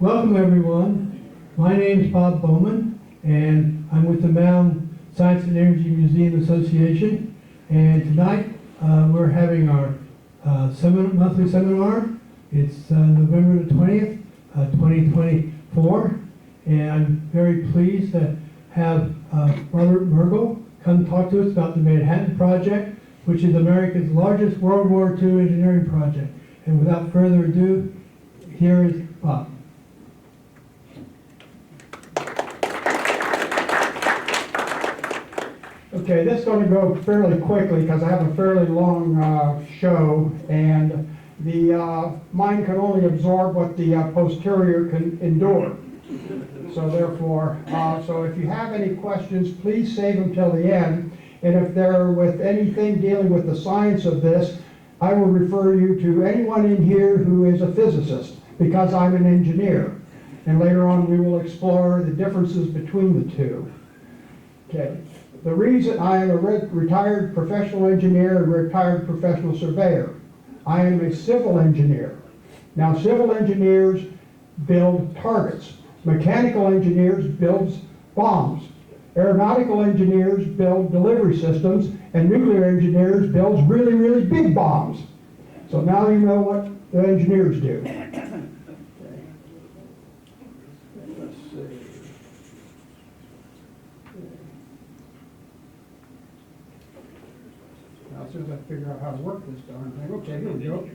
Welcome everyone. My name is Bob Bowman and I'm with the Mound Science and Energy Museum Association, and tonight we're having our monthly seminar. It's November the 20th, 2024, and I'm very pleased to have Robert Mergel come talk to us about the Manhattan Project, which is America's largest World War II engineering project. And without further ado, here is Bob. Okay, this is going to go fairly quickly because I have a fairly long show, and the mind can only absorb what the posterior can endure. So therefore, so if you have any questions, please save them till the end. And if they're with anything dealing with the science of this, I will refer you to anyone in here who is a physicist, because I'm an engineer. And later on we will explore the differences between the two. Okay. The reason I am a retired professional engineer and retired professional surveyor. I am a civil engineer. Now, civil engineers build targets. Mechanical engineers build bombs. Aeronautical engineers build delivery systems, and nuclear engineers build really, really big bombs. So now you know what the engineers do. Now, as soon as I figure out how to work this darn thing, okay, here we go.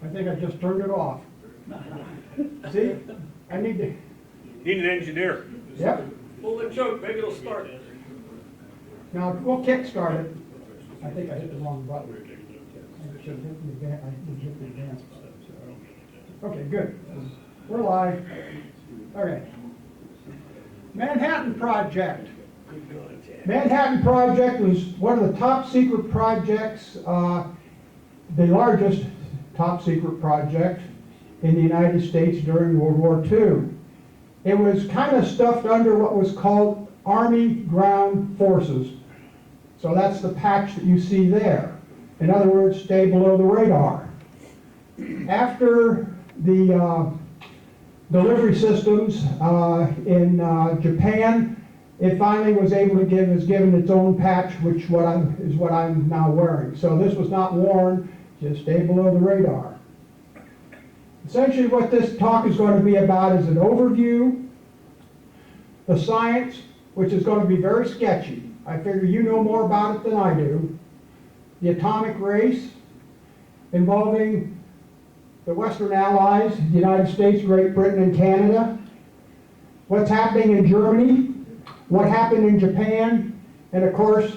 I think I just turned it off. See, I need to. Need an engineer. Yep. Pull the choke, maybe it'll start. Now we'll kick start it. I think I hit the wrong button. I should have hit the advance button. So. Okay, good. We're live. Okay. Manhattan Project. Manhattan Project was one of the top secret projects, the largest top secret project in the United States during World War II. It was kind of stuffed under what was called Army Ground Forces. So that's the patch that you see there. In other words, stay below the radar. After the delivery systems in Japan, it finally was able to given its own patch, which is what I'm now wearing. So this was not worn, just stay below the radar. Essentially what this talk is going to be about is an overview, the science, which is going to be very sketchy. I figure you know more about it than I do. The atomic race, involving the Western Allies, the United States, Great Britain, and Canada. What's happening in Germany, what happened in Japan, and of course,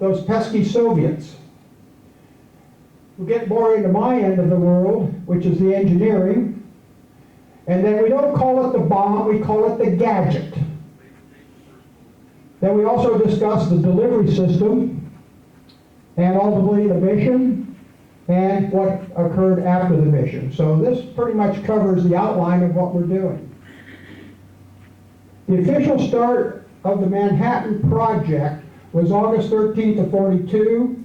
those pesky Soviets. We'll get more into my end of the world, which is the engineering. And then we don't call it the bomb, we call it the gadget. Then we also discuss the delivery system, and ultimately the mission, and what occurred after the mission. So this pretty much covers the outline of what we're doing. The official start of the Manhattan Project was August 13th of 42.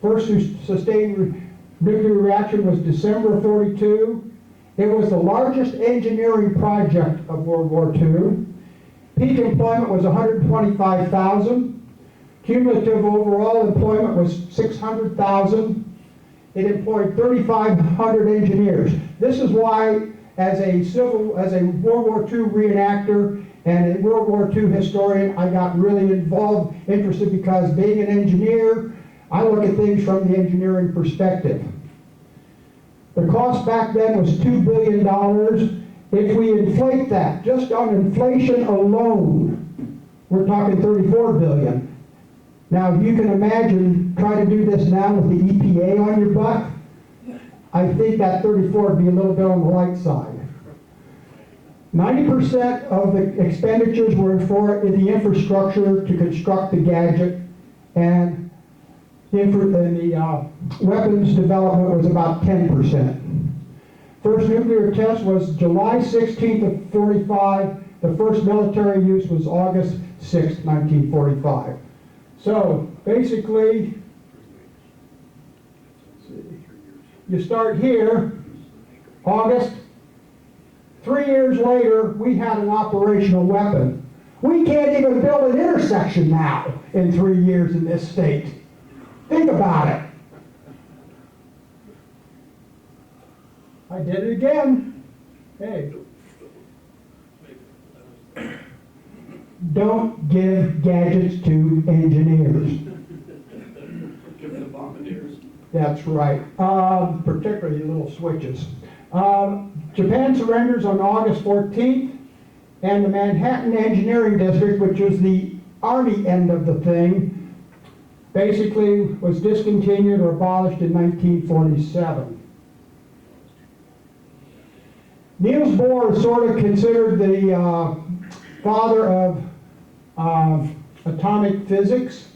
First sustained nuclear reaction was December of 42. It was the largest engineering project of World War II. Peak employment was 125,000. Cumulative overall employment was 600,000. It employed 3,500 engineers. This is why, as a World War II reenactor and a World War II historian, I got really interested, because being an engineer, I look at things from the engineering perspective. The cost back then was $2 billion. If we inflate that, just on inflation alone, we're talking $34 billion. Now, if you can imagine, try to do this now with the EPA on your butt, I think that 34 would be a little bit on the light side. 90% of the expenditures were for the infrastructure to construct the gadget, and the weapons development was about 10%. First nuclear test was July 16th of 45. The first military use was August 6th, 1945. So basically, You start here, August. 3 years later, we had an operational weapon. We can't even build an intersection now in 3 years in this state. Think about it. I did it again. Hey. Don't give gadgets to engineers. Give them bombardiers. That's right, particularly little switches. Japan surrenders on August 14th, and the Manhattan Engineering District, which was the Army end of the thing, basically was discontinued or abolished in 1947. Niels Bohr is sort of considered the father of atomic physics.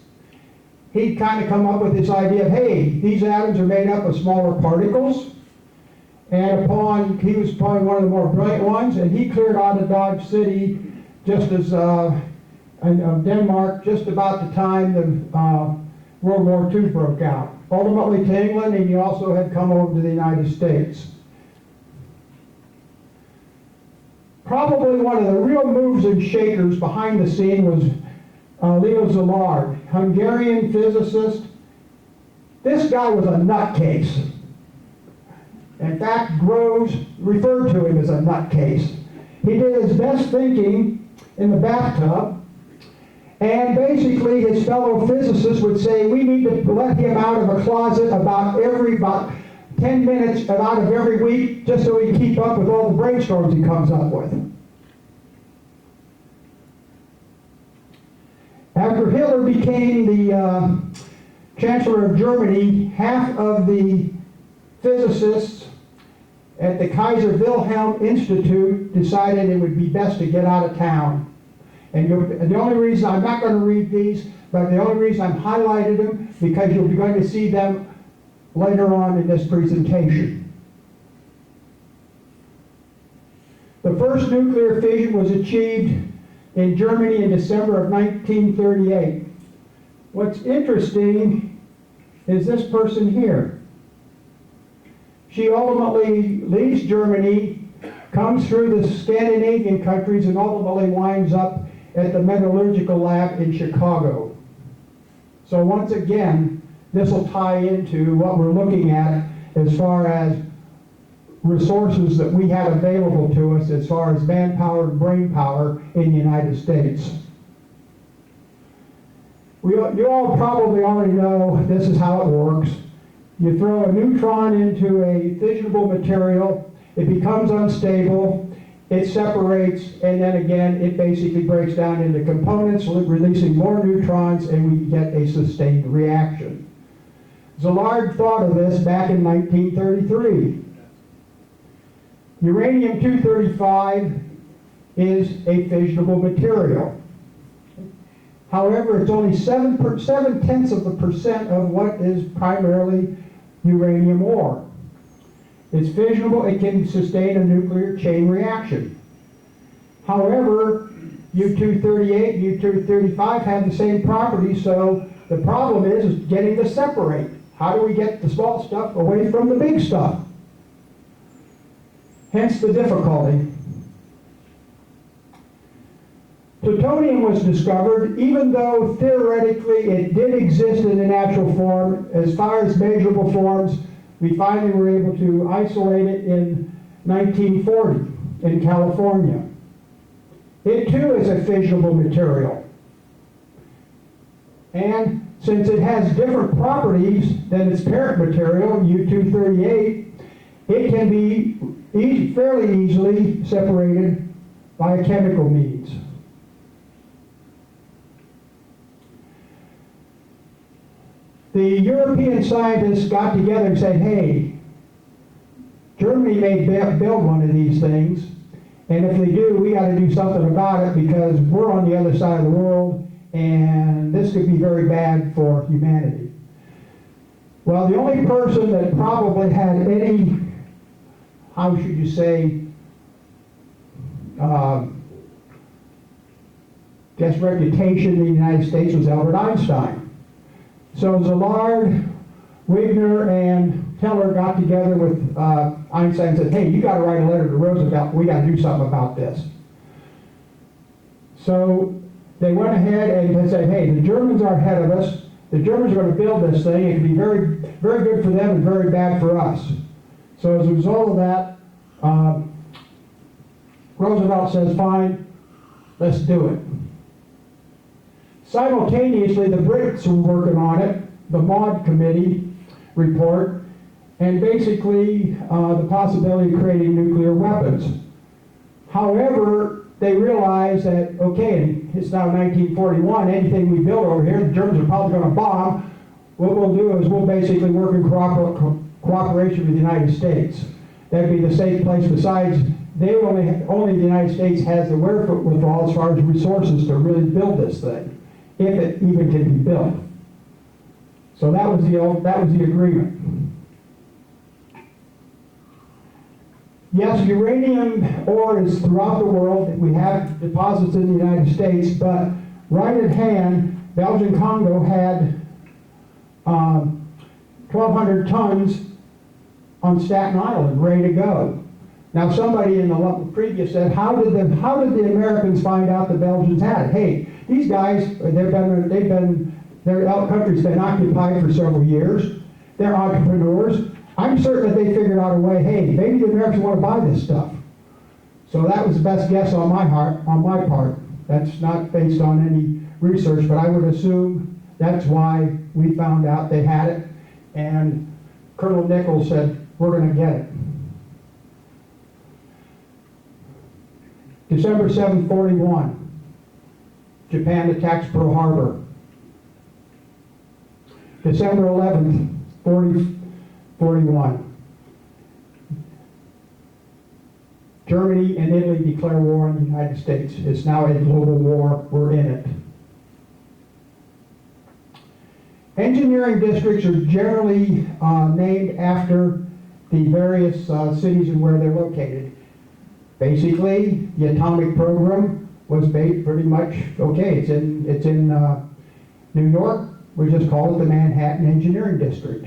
He'd kind of come up with this idea of, hey, these atoms are made up of smaller particles. And he was probably one of the more brilliant ones, and he cleared out of Dodge City just as, of Denmark, just about the time the World War II broke out. Ultimately to England, and he also had come over to the United States. Probably one of the real movers and shakers behind the scene was Leo Szilard, Hungarian physicist. This guy was a nutcase. In fact, Groves referred to him as a nutcase. He did his best thinking in the bathtub, and basically his fellow physicists would say, we need to let him out of a closet about 10 minutes out of every week, just so he can keep up with all the brainstorms he comes up with. After Hitler became the Chancellor of Germany, half of the physicists at the Kaiser Wilhelm Institute decided it would be best to get out of town. And the only reason, I'm not going to read these, but the only reason I'm highlighted them, because you'll be going to see them later on in this presentation. The first nuclear fission was achieved in Germany in December of 1938. What's interesting is this person here. She ultimately leaves Germany, comes through the Scandinavian countries, and ultimately winds up at the metallurgical lab in Chicago. So once again, this will tie into what we're looking at as far as resources that we have available to us as far as manpower and brain power in the United States. You all probably already know this is how it works. You throw a neutron into a fissionable material, it becomes unstable, it separates, and then again it basically breaks down into components, releasing more neutrons, and we get a sustained reaction. Szilard thought of this back in 1933. Uranium-235 is a fissionable material. However, it's only 0.7% of what is primarily uranium ore. It's fissionable, it can sustain a nuclear chain reaction. However, U-238 and U-235 have the same properties, so the problem is getting to separate. How do we get the small stuff away from the big stuff? Hence the difficulty. Plutonium was discovered, even though theoretically it did exist in a natural form. As far as measurable forms, we finally were able to isolate it in 1940 in California. It too is a fissionable material. And since it has different properties than its parent material, U-238, it can be fairly easily separated by chemical means. The European scientists got together and said, hey, Germany may build one of these things, and if they do, we got to do something about it because we're on the other side of the world, and this could be very bad for humanity. Well, the only person that probably had any, how should you say, reputation in the United States was Albert Einstein. So Szilard, Wigner, and Teller got together with Einstein and said, hey, you got to write a letter to Roosevelt. We got to do something about this. So they went ahead and said, hey, the Germans are ahead of us. The Germans are going to build this thing. It can be very, very good for them and very bad for us. So as a result of that, Roosevelt says, fine, let's do it. Simultaneously, the Brits were working on it, the MAUD committee report, and basically the possibility of creating nuclear weapons. However, they realized that, okay, it's now 1941, anything we build over here, the Germans are probably going to bomb. What we'll do is we'll basically work in cooperation with the United States. That'd be the safe place. Besides, only the United States has the wherewithal as far as resources to really build this thing, if it even can be built. So that was the agreement. Yes, uranium ore is throughout the world. We have deposits in the United States, but right at hand, Belgian Congo had 1,200 tons on Staten Island, ready to go. Now, somebody in the previous said, how did the Americans find out the Belgians had it? Hey, these guys, their country's been occupied for several years. They're entrepreneurs. I'm certain that they figured out a way, hey, maybe the Americans want to buy this stuff. So that was the best guess on my part. That's not based on any research, but I would assume that's why we found out they had it. And Colonel Nichols said, we're going to get it. December 7, 41, Japan attacks Pearl Harbor. December 11th, 41. Germany and Italy declare war on the United States. It's now a global war. We're in it. Engineering districts are generally named after the various cities and where they're located. Basically, the atomic program was pretty much, okay, it's in New York. We just call it the Manhattan Engineering District.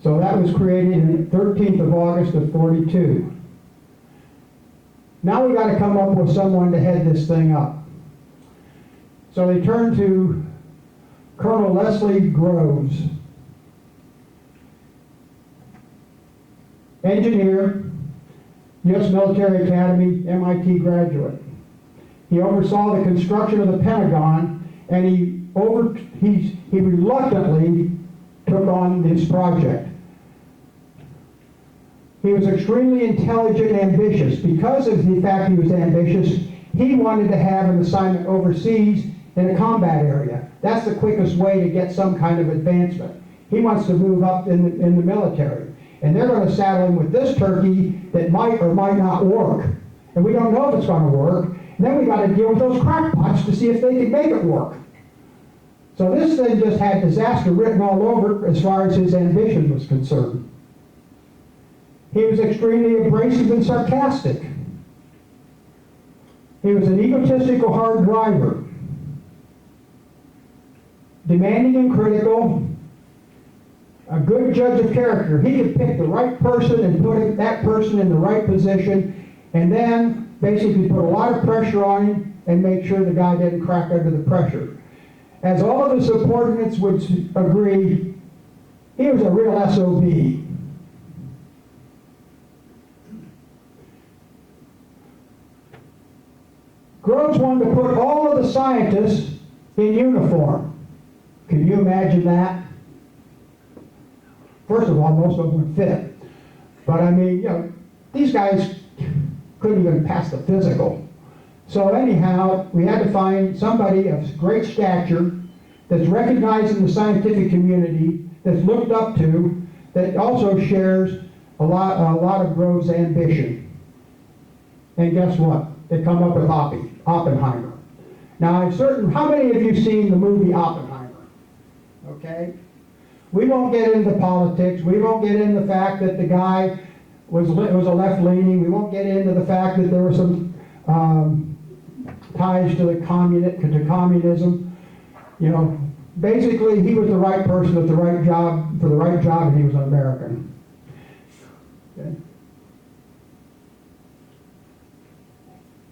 So that was created on the 13th of August of 42. Now we got to come up with someone to head this thing up. So they turned to Colonel Leslie Groves, engineer, U.S. Military Academy, MIT graduate. He oversaw the construction of the Pentagon, and he reluctantly took on this project. He was extremely intelligent and ambitious. Because of the fact he was ambitious, he wanted to have an assignment overseas in a combat area. That's the quickest way to get some kind of advancement. He wants to move up in the military. And they're going to saddle him with this turkey that might or might not work. And we don't know if it's going to work. And then we got to deal with those crackpots to see if they can make it work. So this thing just had disaster written all over it as far as his ambition was concerned. He was extremely abrasive and sarcastic. He was an egotistical hard driver, demanding and critical, a good judge of character. He could pick the right person and put that person in the right position, and then basically put a lot of pressure on him and make sure the guy didn't crack under the pressure. As all of his subordinates would agree, he was a real SOB. Groves wanted to put all of the scientists in uniform. Can you imagine that? First of all, most of them would fit. But I mean, you know, these guys couldn't even pass the physical. So anyhow, we had to find somebody of great stature that's recognized in the scientific community, that's looked up to, that also shares a lot of Groves' ambition. And guess what? They come up with Oppenheimer. Now, I'm certain, how many of you seen the movie Oppenheimer? Okay? We won't get into politics. We won't get into the fact that the guy was a left-leaning. We won't get into the fact that there were some ties to communism. You know, basically, he was the right person at the right job, for the right job, and he was an American. Okay.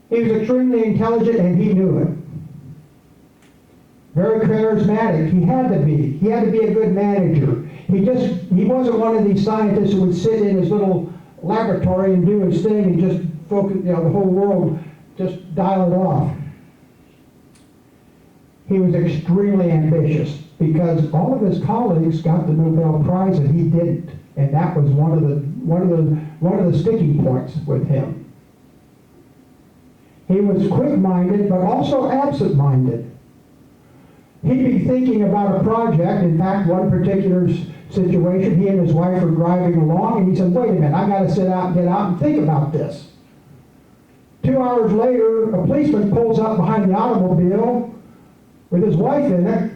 He was extremely intelligent, and he knew it. Very charismatic. He had to be. He had to be a good manager. He wasn't one of these scientists who would sit in his little laboratory and do his thing and just focus, the whole world, just dial it off. He was extremely ambitious because all of his colleagues got the Nobel Prize and he didn't, and that was one of the sticking points with him. He was quick-minded, but also absent-minded. He'd be thinking about a project. In fact, one particular situation, he and his wife were driving along, and he said, "Wait a minute, I got to sit out and get out and think about this." 2 hours later, a policeman pulls up behind the automobile with his wife in it.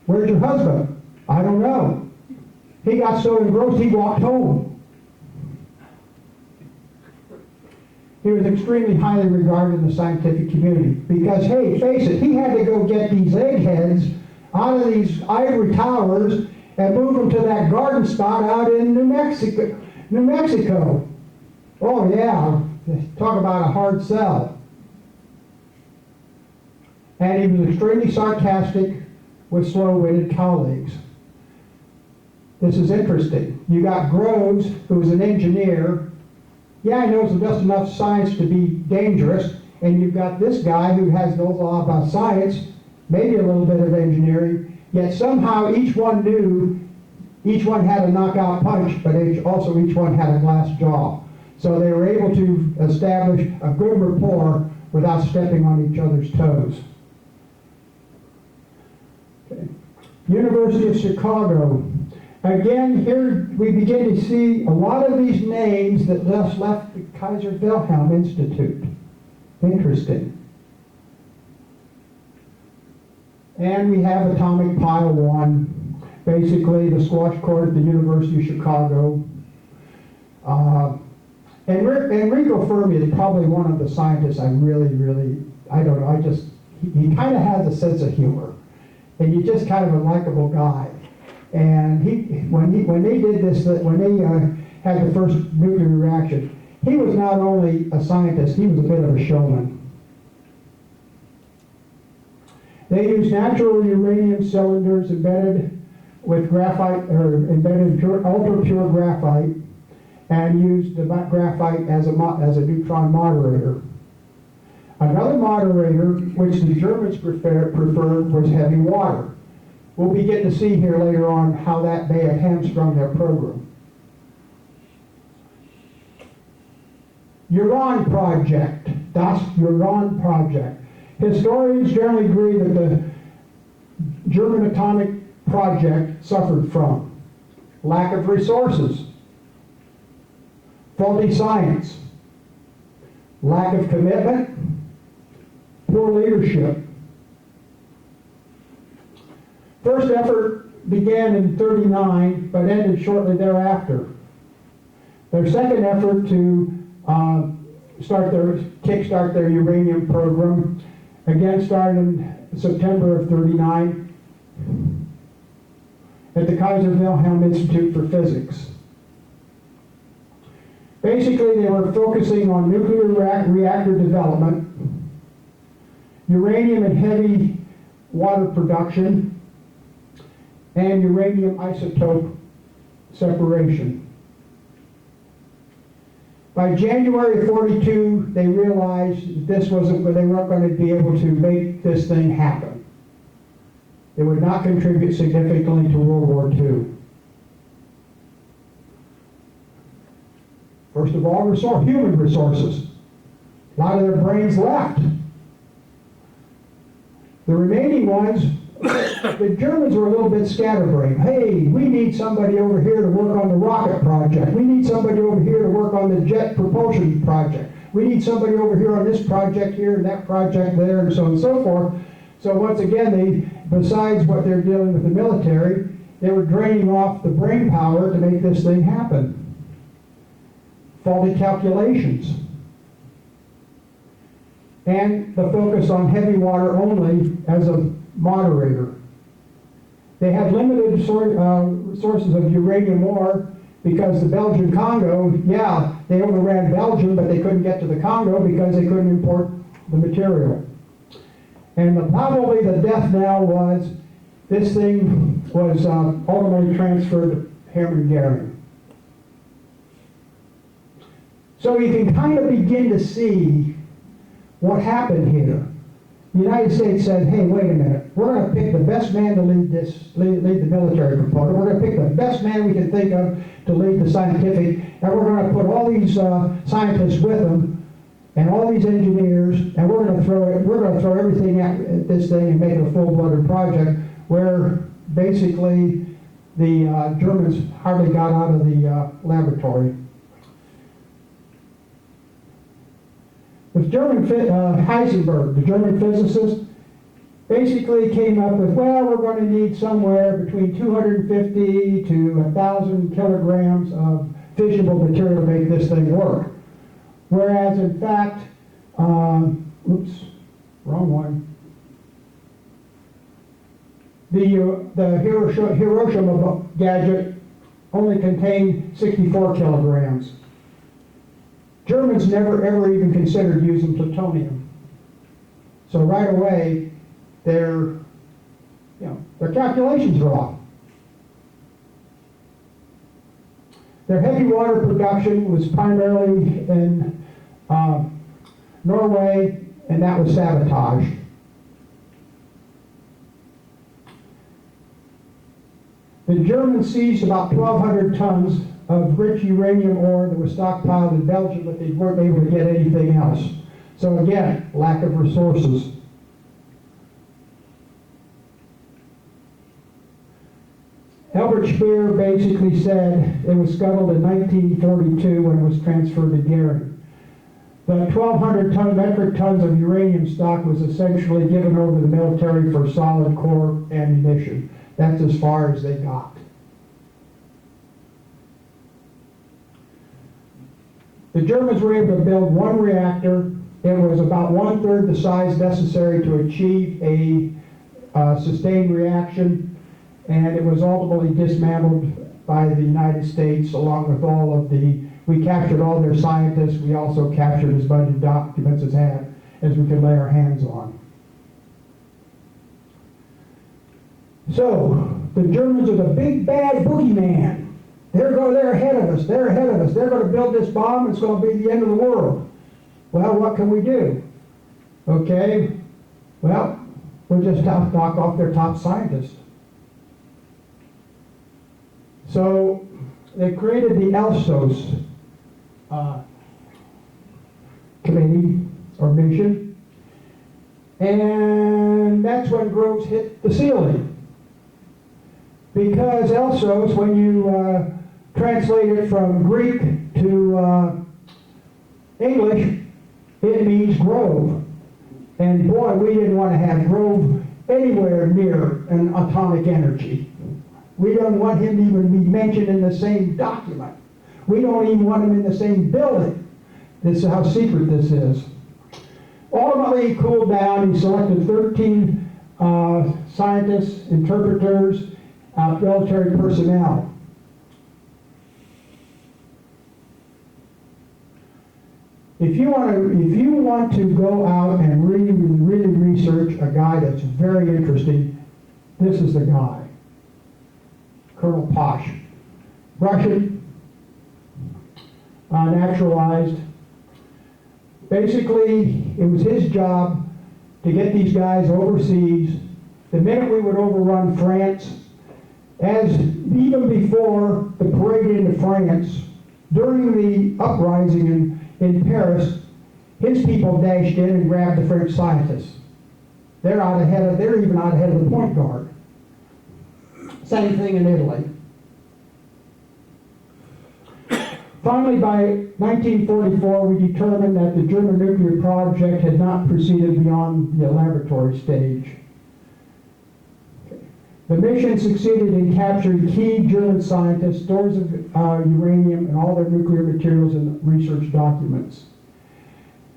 "Where's your husband?" "I don't know." He got so engrossed he walked home. He was extremely highly regarded in the scientific community because, hey, face it, he had to go get these eggheads out of these ivory towers and move them to that garden spot out in New Mexico. Oh yeah, talk about a hard sell. And he was extremely sarcastic with slow-witted colleagues. This is interesting. You got Groves, who's an engineer. Yeah, he knows just enough science to be dangerous, and you've got this guy who has no law about science, maybe a little bit of engineering, yet somehow each one knew, each one had a knockout punch, but also each one had a glass jaw. So they were able to establish a good rapport without stepping on each other's toes. Okay. University of Chicago. Again, here we begin to see a lot of these names that just left the Kaiser Wilhelm Institute. Interesting. And we have atomic pile 1, basically the squash court at the University of Chicago. Enrico Fermi is probably one of the scientists I don't know, he kind of has a sense of humor. And he's just kind of a likable guy. And when they did this, when they had the first nuclear reaction, he was not only a scientist, he was a bit of a showman. They used natural uranium cylinders embedded with graphite, or embedded ultra pure graphite, and used the graphite as a neutron moderator. Another moderator, which the Germans preferred, was heavy water. We'll be getting to see here later on how that may have hamstrung their program. Uran project, das Uran project. Historians generally agree that the German atomic project suffered from lack of resources, faulty science, lack of commitment, poor leadership. First effort began in '39, but ended shortly thereafter. Their second effort to kickstart their uranium program, again started in September of '39 at the Kaiser Wilhelm Institute for Physics. Basically, they were focusing on nuclear reactor development, uranium and heavy water production, and uranium isotope separation. By January of '42, they realized they weren't going to be able to make this thing happen. It would not contribute significantly to World War II. First of all, human resources. A lot of their brains left. The remaining ones, the Germans were a little bit scatterbrained. Hey, we need somebody over here to work on the rocket project. We need somebody over here to work on the jet propulsion project. We need somebody over here on this project here and that project there, and so on and so forth. So once again, besides what they're dealing with the military, they were draining off the brain power to make this thing happen. Faulty calculations. And the focus on heavy water only as a moderator. They had limited sources of uranium ore because the Belgian Congo, yeah, they overran Belgium, but they couldn't get to the Congo because they couldn't import the material. And probably the death knell was this thing was ultimately transferred to Hermann Goering. So you can kind of begin to see what happened here. The United States said, hey, wait a minute, we're going to pick the best man to lead the military component. We're going to pick the best man we can think of to lead the scientific, and we're going to put all these scientists with them and all these engineers, and we're going to throw everything at this thing and make it a full-blooded project where basically the Germans hardly got out of the laboratory. The German Heisenberg, the German physicist, basically came up with, well, we're going to need somewhere between 250 to 1,000 kilograms of fissionable material to make this thing work. Whereas, in fact, oops, wrong one. The Hiroshima gadget only contained 64 kilograms. Germans never ever even considered using plutonium. So right away, their calculations are off. Their heavy water production was primarily in Norway, and that was sabotaged. The Germans seized about 1,200 tons of rich uranium ore that was stockpiled in Belgium, but they weren't able to get anything else. So again, lack of resources. Albert Speer basically said it was scuttled in 1942 when it was transferred to Goering. The 1,200 metric tons of uranium stock was essentially given over to the military for solid core ammunition. That's as far as they got. The Germans were able to build one reactor. It was about 1/3 the size necessary to achieve a sustained reaction, and it was ultimately dismantled by the United States along with all of we captured all their scientists. We also captured as much documents as we could lay our hands on. So, the Germans are the big bad boogeyman. They're ahead of us. They're ahead of us. They're going to build this bomb. It's going to be the end of the world. Well, what can we do? Okay, well, we'll just knock off their top scientists. So they created the ELSOS committee or mission, and that's when Groves hit the ceiling. Because ELSOS, when you translate it from Greek to English, it means grove. And boy, we didn't want to have Grove anywhere near an atomic energy. We don't want him to even be mentioned in the same document. We don't even want him in the same building. This is how secret this is. Ultimately, he cooled down. He selected 13 scientists, interpreters, military personnel. If you want to go out and really research a guy that's very interesting, this is the guy, Colonel Posh, Russian, naturalized. Basically, it was his job to get these guys overseas. The minute we would overrun France, as even before the parade into France, during the uprising in Paris, his people dashed in and grabbed the French scientists. They're even out ahead of the point guard. Same thing in Italy. Finally, by 1944, we determined that the German nuclear project had not proceeded beyond the laboratory stage. The mission succeeded in capturing key German scientists, stores of uranium, and all their nuclear materials and research documents.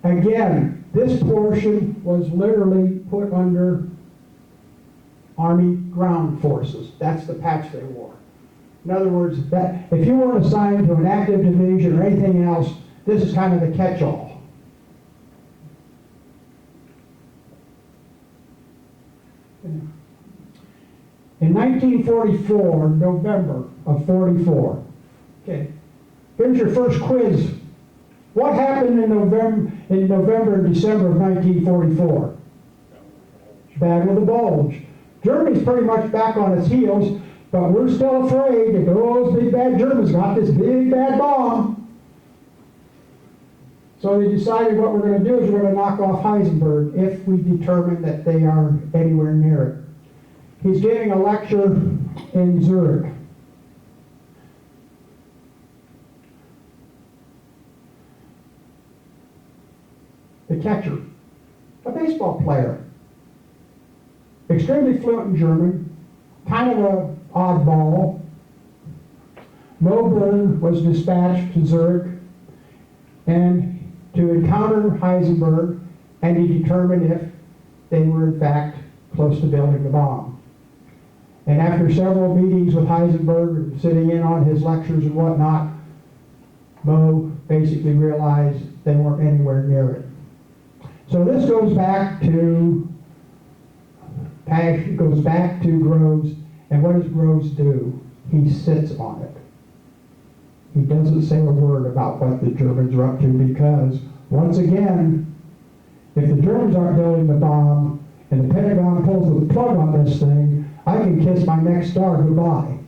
Again, this portion was literally put on Army Ground Forces. That's the patch they wore. In other words, that if you weren't assigned to an active division or anything else, this is kind of the catch-all. In 1944, November of 44, okay, here's your first quiz. What happened in November and December of 1944? Battle of the Bulge. Germany's pretty much back on its heels, but we're still afraid that those big bad Germans got this big bad bomb. So they decided what we're going to do is we're going to knock off Heisenberg if we determine that they are anywhere near it. He's giving a lecture in Zurich. The catcher, a baseball player, extremely fluent in German, kind of an oddball. Mo Bern was dispatched to Zurich and to encounter Heisenberg, and he determined if they were in fact close to building the bomb. And after several meetings with Heisenberg, sitting in on his lectures and whatnot, Mo basically realized they weren't anywhere near it. So this goes back to Groves, and what does Groves do? He sits on it. He doesn't say a word about what the Germans are up to because, once again, if the Germans aren't building the bomb and the Pentagon pulls the plug on this thing, I can kiss my next star goodbye.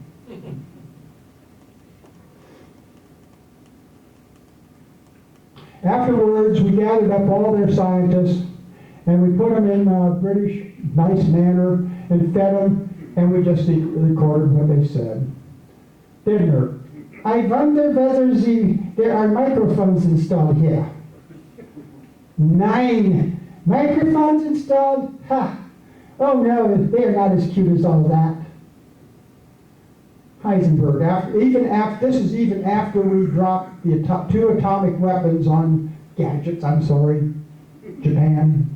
Afterwards, we gathered up all their scientists and we put them in a British nice manner and fed them, and we just recorded what they said. Dinner. I wonder whether there are microphones installed here. 9 microphones installed? Ha! Oh no, they are not as cute as all that. Heisenberg, this is even after we dropped the 2 atomic weapons on gadgets, Japan.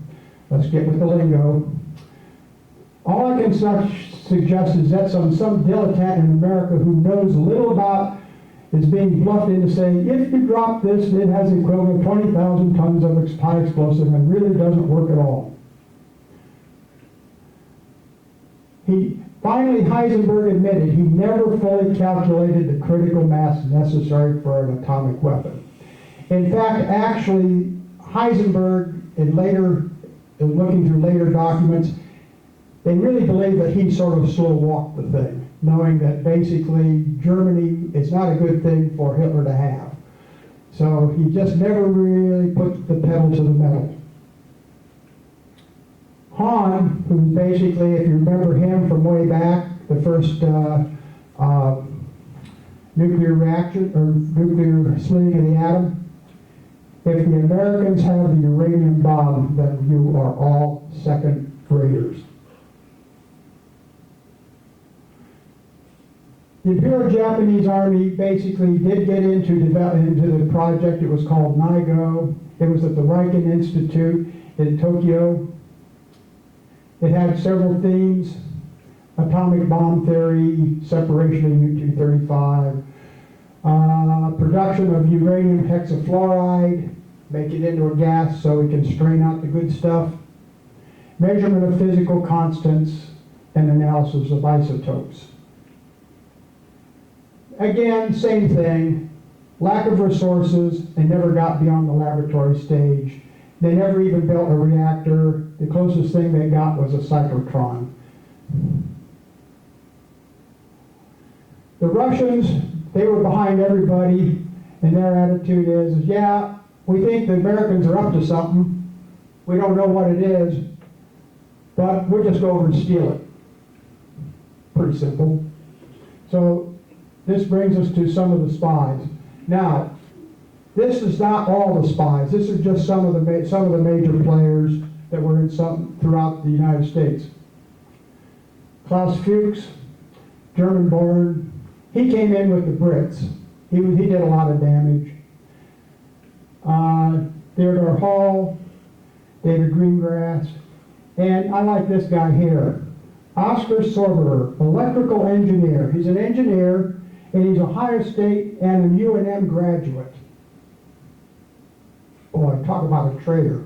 Let's get with the lingo. All I can suggest is that some dilettante in America who knows little about is being bluffed into saying, if you drop this, it has the equivalent of 20,000 tons of high explosive and really doesn't work at all. Finally, Heisenberg admitted he never fully calculated the critical mass necessary for an atomic weapon. In fact, actually, Heisenberg, looking through later documents, they really believe that he sort of slow-walked the thing, knowing that basically Germany is not a good thing for Hitler to have. So he just never really put the pedal to the metal. Hahn, who basically, if you remember him from way back, the first nuclear reaction or nuclear splitting of the atom, if the Americans have the uranium bomb, then you are all second graders. The Imperial Japanese Army basically did get into the project. It was called NIGO. It was at the Riken Institute in Tokyo. It had several themes: atomic bomb theory, separation of U-235, production of uranium hexafluoride, make it into a gas so we can strain out the good stuff, measurement of physical constants, and analysis of isotopes. Again, same thing, lack of resources, and never got beyond the laboratory stage. They never even built a reactor. The closest thing they got was a cyclotron. The Russians, they were behind everybody, and their attitude is, yeah, we think the Americans are up to something. We don't know what it is, but we'll just go over and steal it. Pretty simple. So this brings us to some of the spies. Now, this is not all the spies. This is just some of the major players that were in throughout the United States. Klaus Fuchs, German-born, he came in with the Brits. He did a lot of damage. Theodore Hall, David Greengrass, and I like this guy here. Oscar Sorberer, electrical engineer. He's an engineer, and he's Ohio State and a UNM graduate. Boy, talk about a traitor.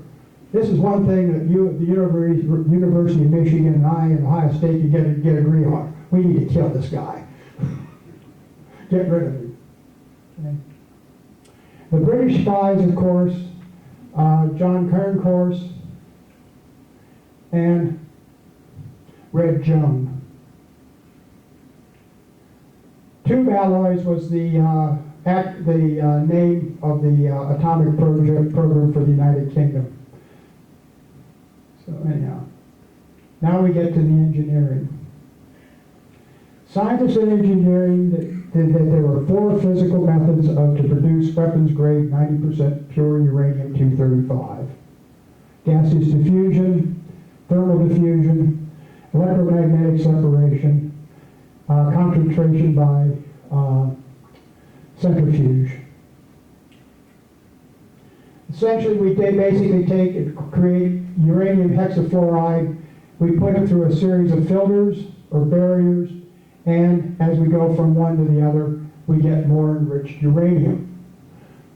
This is one thing that you at the University of Michigan and I and Ohio State can get agree on. We need to kill this guy. Get rid of him. Okay. The British spies, of course, John Cairncross and Red Joan. Tube alloys was the name of the atomic program for the United Kingdom. So anyhow, now we get to the engineering. Scientists in engineering that there were 4 physical methods to produce weapons-grade 90% pure uranium-235. Gaseous diffusion, thermal diffusion, electromagnetic separation, concentration by centrifuge. Essentially, we basically take and create uranium hexafluoride. We put it through a series of filters or barriers, and as we go from one to the other, we get more enriched uranium.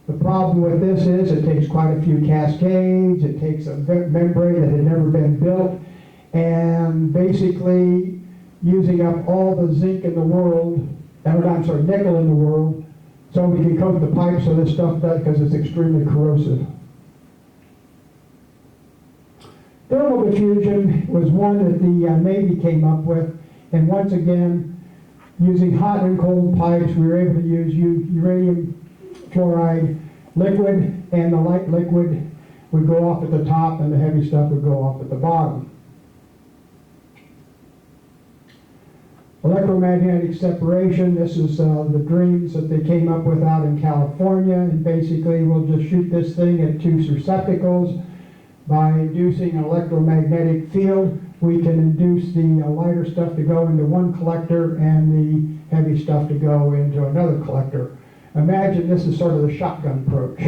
The problem with this is it takes quite a few cascades, it takes a membrane that had never been built, and basically using up all the zinc in the world, nickel in the world, so we can coat the pipes so this stuff does, because it's extremely corrosive. Thermal diffusion was one that the Navy came up with, and once again, using hot and cold pipes, we were able to use uranium fluoride liquid, and the light liquid would go off at the top and the heavy stuff would go off at the bottom. Electromagnetic separation, this is the dreams that they came up with out in California, and basically we'll just shoot this thing at 2 receptacles. By inducing an electromagnetic field, we can induce the lighter stuff to go into one collector and the heavy stuff to go into another collector. Imagine this is sort of the shotgun approach.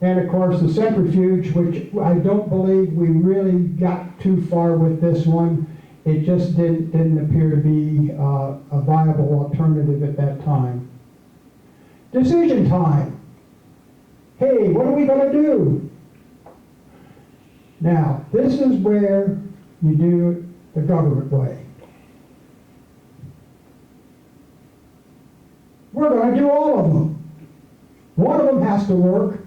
And of course the centrifuge, which I don't believe we really got too far with this one. It just didn't appear to be a viable alternative at that time. Decision time. Hey, what are we going to do? Now, this is where you do it the government way. We're going to do all of them. One of them has to work.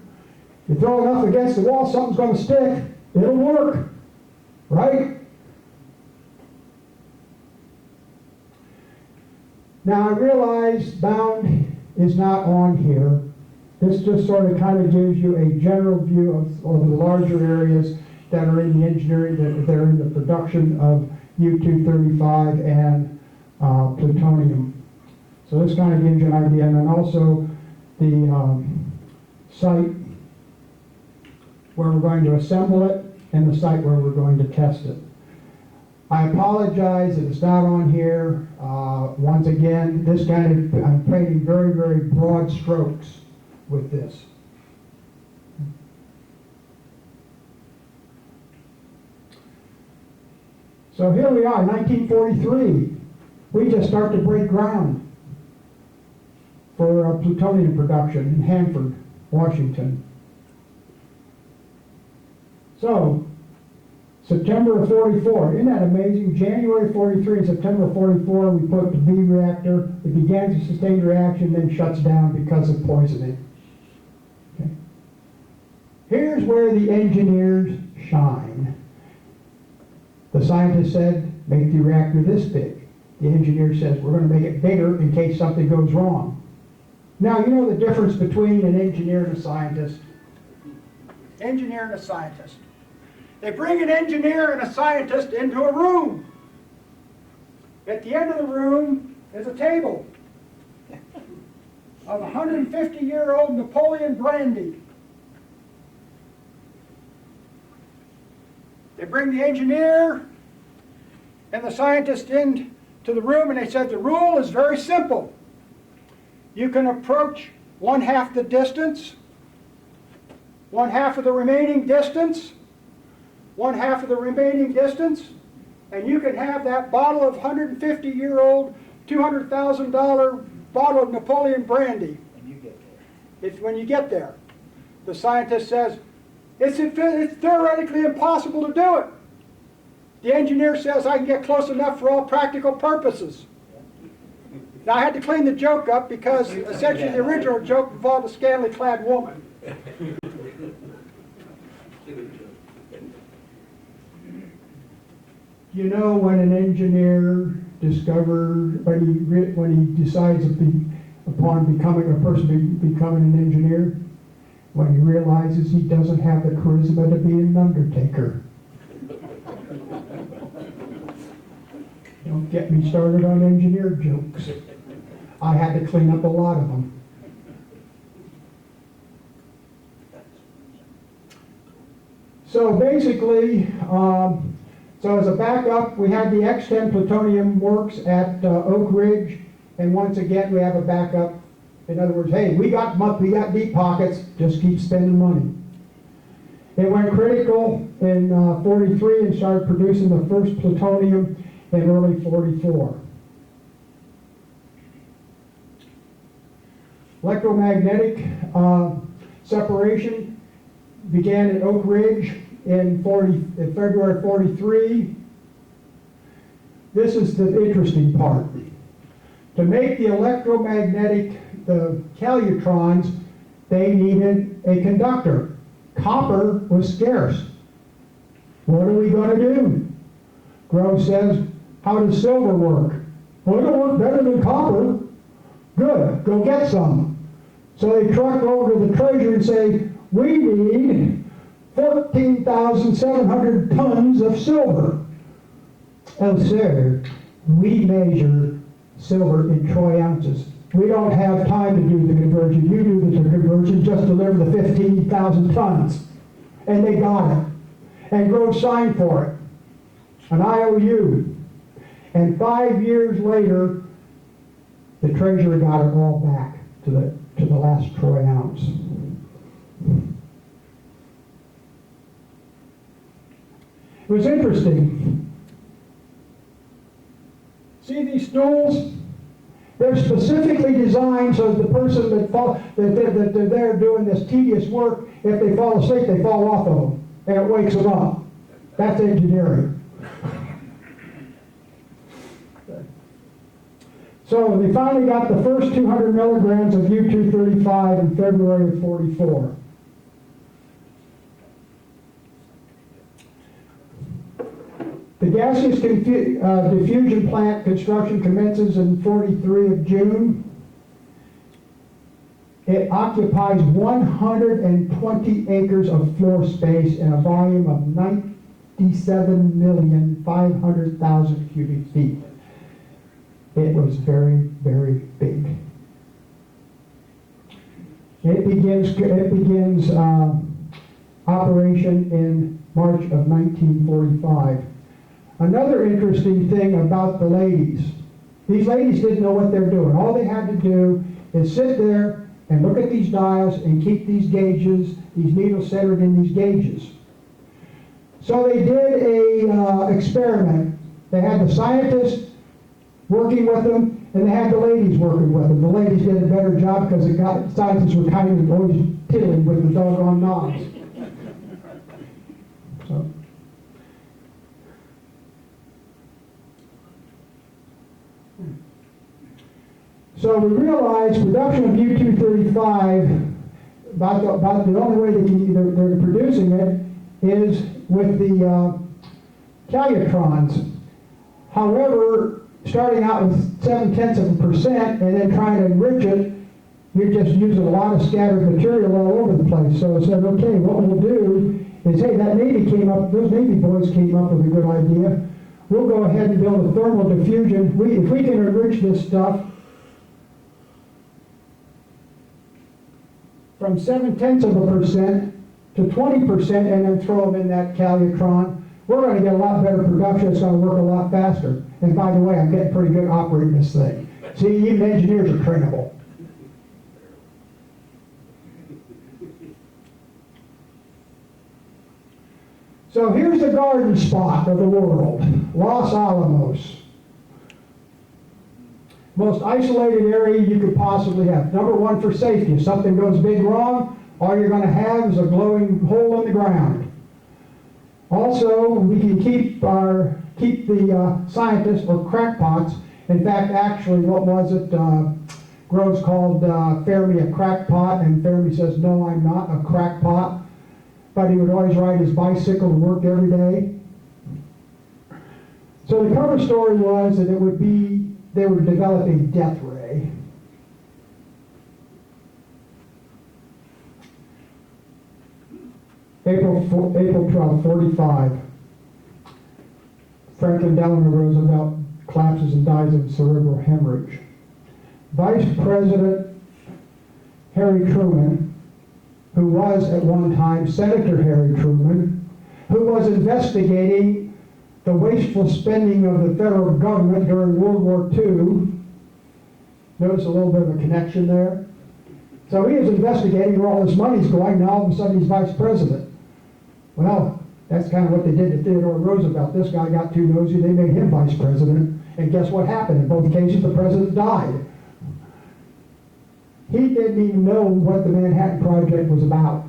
You throw enough against the wall, something's going to stick. It'll work. Right? Now, I realize bound is not on here. This just sort of kind of gives you a general view of the larger areas that are in the engineering, that are in the production of U-235 and plutonium. So this kind of gives you an idea, and then also the site where we're going to assemble it and the site where we're going to test it. I apologize that it's not on here. Once again, this kind of, I'm painting very, very broad strokes with this. So here we are, 1943. We just start to break ground for plutonium production in Hanford, Washington. So, September of 44, isn't that amazing? January 43 and September 44, we put the B reactor. It begins a sustained reaction, then shuts down because of poisoning. Okay. Here's where the engineers shine. The scientist said, make the reactor this big. The engineer says, we're going to make it bigger in case something goes wrong. Now, you know the difference between an engineer and a scientist? Engineer and a scientist. They bring an engineer and a scientist into a room. At the end of the room is a table of 150-year-old Napoleon brandy. They bring the engineer and the scientist into the room, and they said the rule is very simple. You can approach 1/2 the distance, 1/2 of the remaining distance, 1/2 of the remaining distance, and you can have that bottle of 150-year-old, $200,000 bottle of Napoleon brandy. It's when you get there. The scientist says, it's theoretically impossible to do it. The engineer says, I can get close enough for all practical purposes. Now I had to clean the joke up because essentially the original joke involved a scantily clad woman. You know, when an engineer discovers, when he decides upon becoming a person becoming an engineer, when he realizes he doesn't have the charisma to be an undertaker. Don't get me started on engineer jokes. I had to clean up a lot of them. So basically, so as a backup, we had the X-10 plutonium works at Oak Ridge, and once again we have a backup. In other words, hey, we got deep pockets, just keep spending money. It went critical in 43 and started producing the first plutonium in early 44. Electromagnetic separation began at Oak Ridge in February 43. This is the interesting part. To make the the calutrons, they needed a conductor. Copper was scarce. What are we going to do? Grove says, how does silver work? Well, it'll work better than copper. Good, go get some. So they truck over to the treasury and say, we need 14,700 tons of silver. Oh, sir, we measure silver in troy ounces. We don't have time to do the conversion. You do the conversion, just deliver the 15,000 tons. And they got it. And Grove signed for it. An IOU. And 5 years later, the treasury got it all back to the last troy ounce. It was interesting. See these stools? They're specifically designed so that the person that they're there doing this tedious work, if they fall asleep, they fall off of them, and it wakes them up. That's engineering. So they finally got the first 200 milligrams of U-235 in February of 44. The gaseous diffusion plant construction commences in 43 of June. It occupies 120 acres of floor space and a volume of 97,500,000 cubic feet. It was very, very big. It begins operation in March of 1945. Another interesting thing about the ladies, these ladies didn't know what they're doing. All they had to do is sit there and look at these dials and keep these gauges, these needles centered in these gauges. So they did a experiment. They had the scientists working with them, and they had the ladies working with them. The ladies did a better job because the scientists were kind of always tiddling with the doggone knobs. So we realized production of U-235, about the only way they're producing it is with the calutrons. However, starting out with 0.7% and then trying to enrich it, you're just using a lot of scattered material all over the place. So I said, okay, what we'll do is, hey, those Navy boys came up with a good idea. We'll go ahead and build a thermal diffusion. If we can enrich this stuff from 0.7% to 20% and then throw them in that calutron, we're going to get a lot better production. It's going to work a lot faster. And by the way, I'm getting pretty good operating this thing. See, even engineers are trainable. So here's the garden spot of the world, Los Alamos. Most isolated area you could possibly have. Number one, for safety. If something goes big wrong, all you're going to have is a glowing hole in the ground. Also, we can keep the scientists, or crackpots. In fact, actually, what was it? Groves called Fermi a crackpot, and Fermi says, no, I'm not a crackpot. But he would always ride his bicycle to work every day. So the cover story was that they were developing death ray. April 12, 45. Franklin Delano Roosevelt collapses and dies of cerebral hemorrhage. Vice President Harry Truman, who was at one time Senator Harry Truman, who was investigating the wasteful spending of the federal government during World War II. Notice a little bit of a connection there. So he is investigating where all this money's going. Now all of a sudden he's vice president. Well, that's kind of what they did to Theodore Roosevelt. This guy got too nosy, they made him vice president. And guess what happened? In both cases, the president died. He didn't even know what the Manhattan Project was about.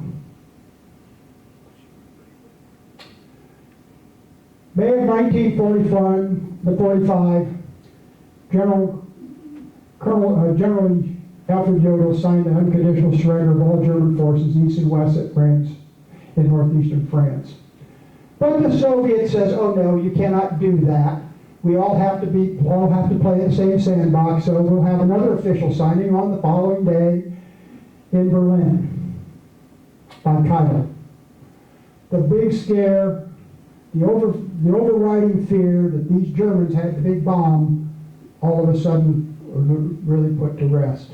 May of 1945, General Alfred Jodl signed the unconditional surrender of all German forces east and west at France in northeastern France. But the Soviet says, oh no, you cannot do that. We all have to play in the same sandbox, so we'll have another official signing on the following day in Berlin by Keitel. The big scare, the overriding fear that these Germans had the big bomb, all of a sudden really put to rest.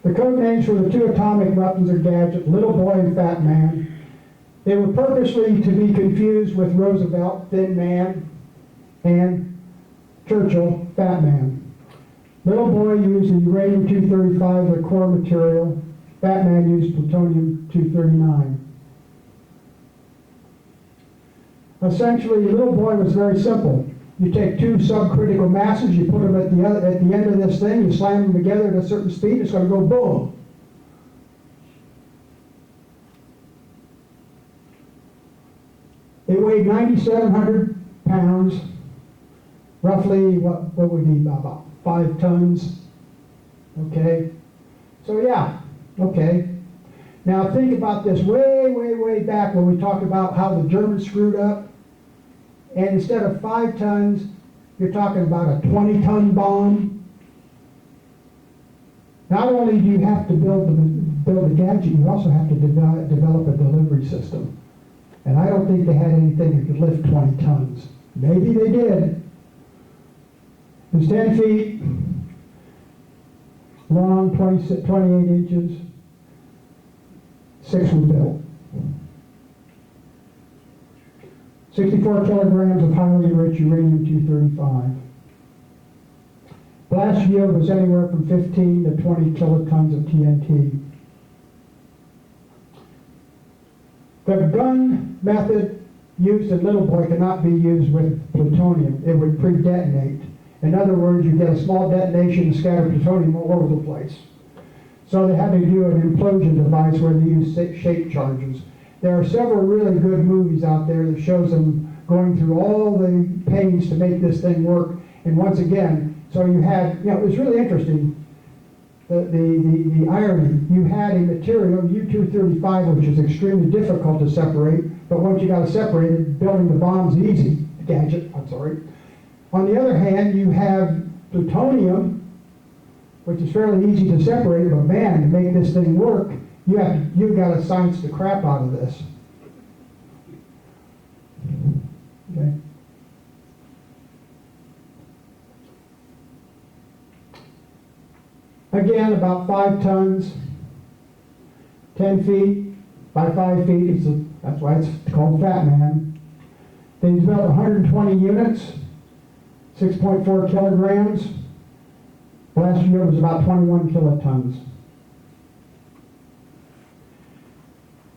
The code names for the two atomic weapons are Gadget, Little Boy and Fat Man. They were purposely to be confused with Roosevelt, Thin Man, and Churchill, Fat Man. Little Boy used the uranium-235 as a core material. Fat Man used plutonium-239. Essentially, Little Boy was very simple. You take two subcritical masses, you put them at the end of this thing, you slam them together at a certain speed, it's going to go boom. It weighed 9,700 pounds, roughly, what would be about 5 tons, okay? So yeah, okay. Now think about this way back when we talked about how the Germans screwed up, and instead of 5 tons, you're talking about a 20-ton bomb. Not only do you have to build the gadget, you also have to develop a delivery system. And I don't think they had anything that could lift 20 tons. Maybe they did. It was 10 feet long, 28 inches. 6 were built. 64 kilograms of highly enriched uranium-235. Blast yield was anywhere from 15 to 20 kilotons of TNT. The gun method used in Little Boy cannot be used with plutonium. It would pre-detonate. In other words, you get a small detonation and scatter plutonium all over the place. So they had to do an implosion device where they use shape charges. There are several really good movies out there that shows them going through all the pains to make this thing work. And once again, so you had, it was really interesting. The irony, you had a material, U-235, which is extremely difficult to separate, but once you got it separated, building the bomb's easy, On the other hand, you have plutonium, which is fairly easy to separate, but man, to make this thing work, you've got to science the crap out of this. Okay. Again, about 5 tons, 10 feet by 5 feet. That's why it's called Fat Man. They built 120 units, 6.4 kilograms. Last year was about 21 kilotons.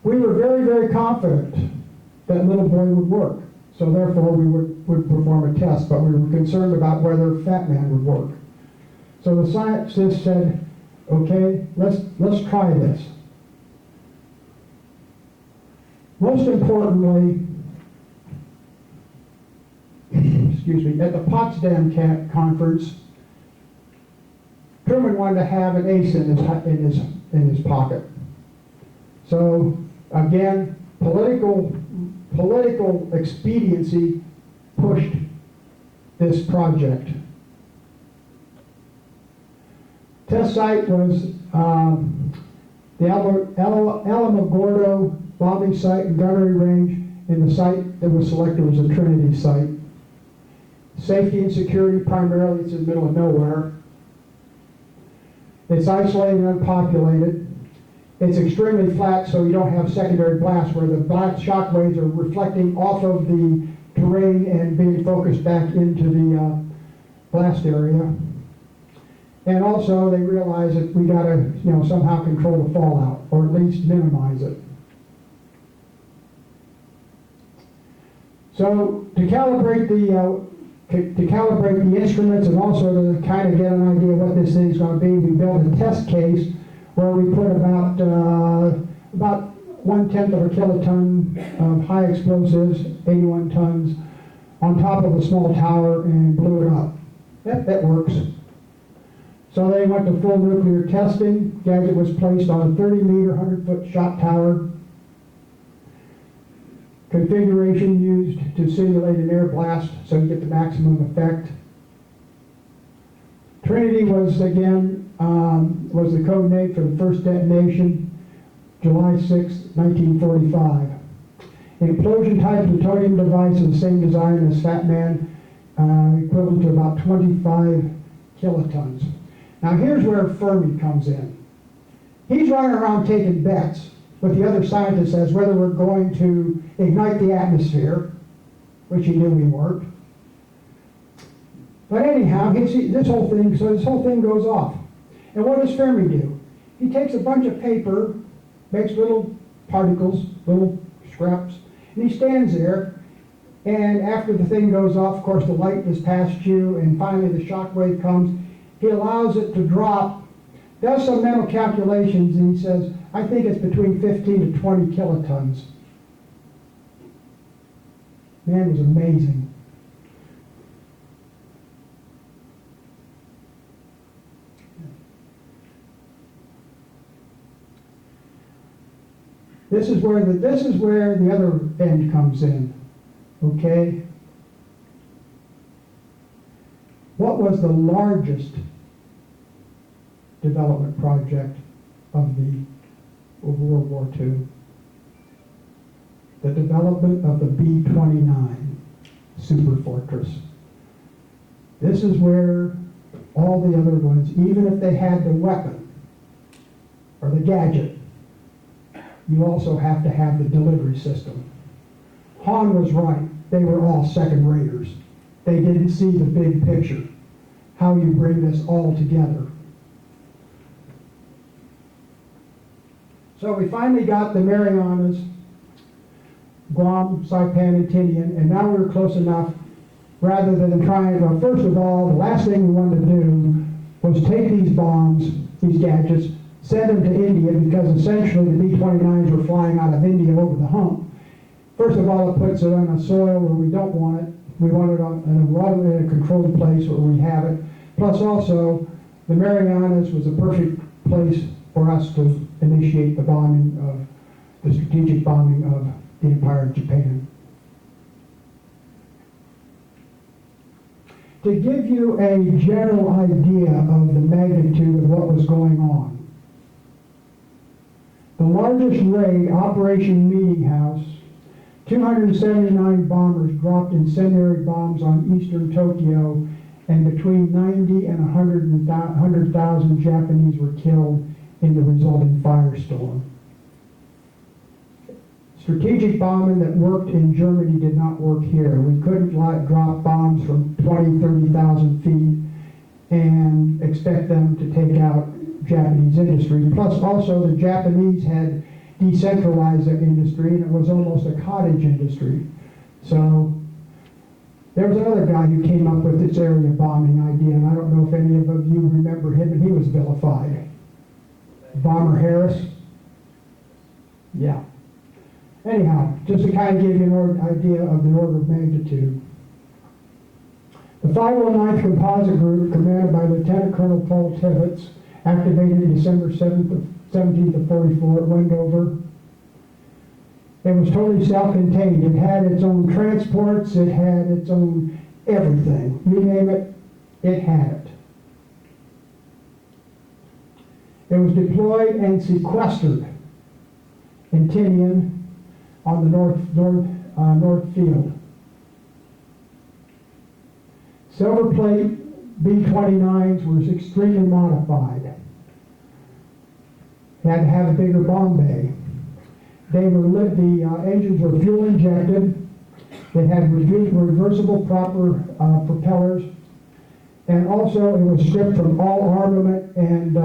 We were very, very confident that little boy would work. So therefore, we would perform a test, but we were concerned about whether Fat Man would work. So the scientists said, okay, let's try this. Most importantly, excuse me, at the Potsdam conference, Truman wanted to have an ace in his pocket. So again, political expediency pushed this project. Test site was the Alamogordo bombing site and gunnery range, and the site that was selected was a Trinity site. Safety and security, primarily it's in the middle of nowhere. It's isolated and unpopulated. It's extremely flat, so you don't have secondary blasts where the blast shock waves are reflecting off of the terrain and being focused back into the blast area. And also, they realize that we got to, somehow control the fallout, or at least minimize it. So to calibrate the instruments and also to kind of get an idea of what this thing's going to be, we built a test case where we put about 1/10 of a kiloton of high explosives, 81 tons, on top of a small tower and blew it up. That works. So they went to full nuclear testing. Gadget was placed on a 30-meter, 100-foot shot tower. Configuration used to simulate an air blast so you get the maximum effect. Trinity was, again, was the code name for the first detonation, July 6, 1945. An implosion-type plutonium device is the same design as Fat Man, equivalent to about 25 kilotons. Now here's where Fermi comes in. He's running around taking bets with the other scientists as whether we're going to ignite the atmosphere, which he knew we weren't. But anyhow, this whole thing goes off. And what does Fermi do? He takes a bunch of paper, makes little particles, little scraps, and he stands there, and after the thing goes off, of course the light is past you, and finally the shock wave comes. He allows it to drop, does some mental calculations, and he says, I think it's between 15 to 20 kilotons. Man, it was amazing. This is where the other end comes in. Okay? What was the largest development project of World War II? The development of the B-29 superfortress. This is where all the other ones, even if they had the weapon or the gadget, you also have to have the delivery system. Hahn was right. They were all second raters. They didn't see the big picture, how you bring this all together. So we finally got the Marianas, Guam, Saipan, and Tinian, and now we were close enough, rather than trying, well, first of all, the last thing we wanted to do was take these bombs, these gadgets, send them to India, because essentially the B-29s were flying out of India over the hump. First of all, it puts it on a soil where we don't want it. We want it in a controlled place where we have it. Plus also, the Marianas was a perfect place for us to initiate the bombing of, the strategic bombing of the Empire of Japan. To give you a general idea of the magnitude of what was going on, the largest raid, Operation Meeting House, 279 bombers dropped incendiary bombs on eastern Tokyo, and between 90 and 100,000 Japanese were killed in the resulting firestorm. Strategic bombing that worked in Germany did not work here. We couldn't drop bombs from 20, 30,000 feet and expect them to take out Japanese industry. Plus also the Japanese had decentralize the industry, and it was almost a cottage industry. So there was another guy who came up with this area bombing idea, and I don't know if any of you remember him, and he was vilified. Bomber Harris. Yeah. Anyhow, just to kind of give you an idea of the order of magnitude. The 509th Composite Group, commanded by Lieutenant Colonel Paul Tibbets, activated December 17th of 44 at Wendover. It was totally self-contained. It had its own transports, it had its own everything. You name it, it had it. It was deployed and sequestered in Tinian on the north field. Silver plate B-29s was extremely modified. Had to have a bigger bomb bay. The engines were fuel injected. They had reversible proper propellers, and also it was stripped from all armament and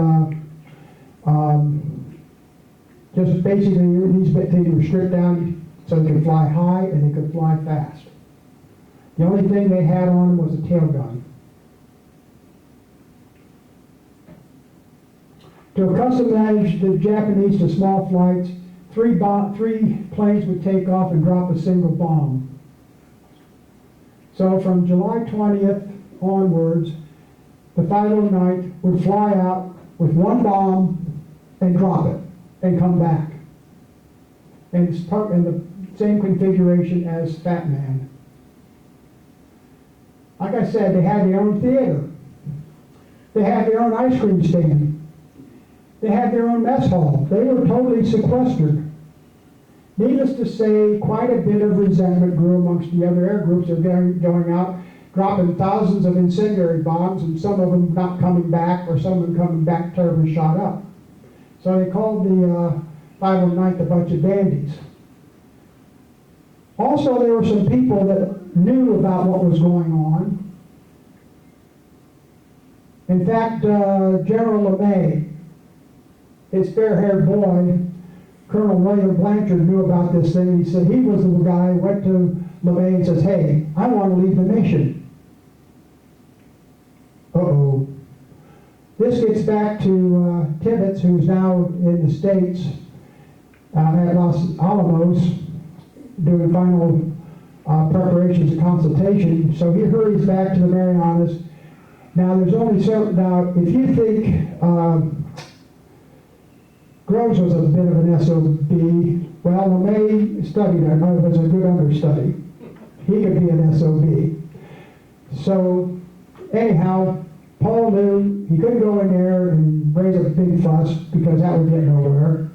just basically these things were stripped down so they could fly high and they could fly fast. The only thing they had on them was a tail gun. To accustom the Japanese to small flights, three planes would take off and drop a single bomb. So from July 20th onwards, the 509th would fly out with one bomb and drop it and come back. And it's in the same configuration as Fat Man. Like I said, they had their own theater. They had their own ice cream stand. They had their own mess hall. They were totally sequestered. Needless to say, quite a bit of resentment grew amongst the other air groups of going out, dropping thousands of incendiary bombs, and some of them not coming back, or some of them coming back terribly shot up. So they called the 509th a bunch of dandies. Also, there were some people that knew about what was going on. In fact, General LeMay, his fair-haired boy, Colonel William Blanchard, knew about this thing. He said he was the guy who went to LeMay and says, "Hey, I want to leave the mission." Uh-oh. This gets back to Tibbets, who's now in the States at Los Alamos doing final preparations and consultation. So he hurries back to the Marianas. Now, there's only certain, now, if you think Groves was a bit of an SOB, well, LeMay studied it, was a good understudy. He could be an SOB. So, anyhow, Paul knew he couldn't go in there and raise a big fuss because that would get nowhere.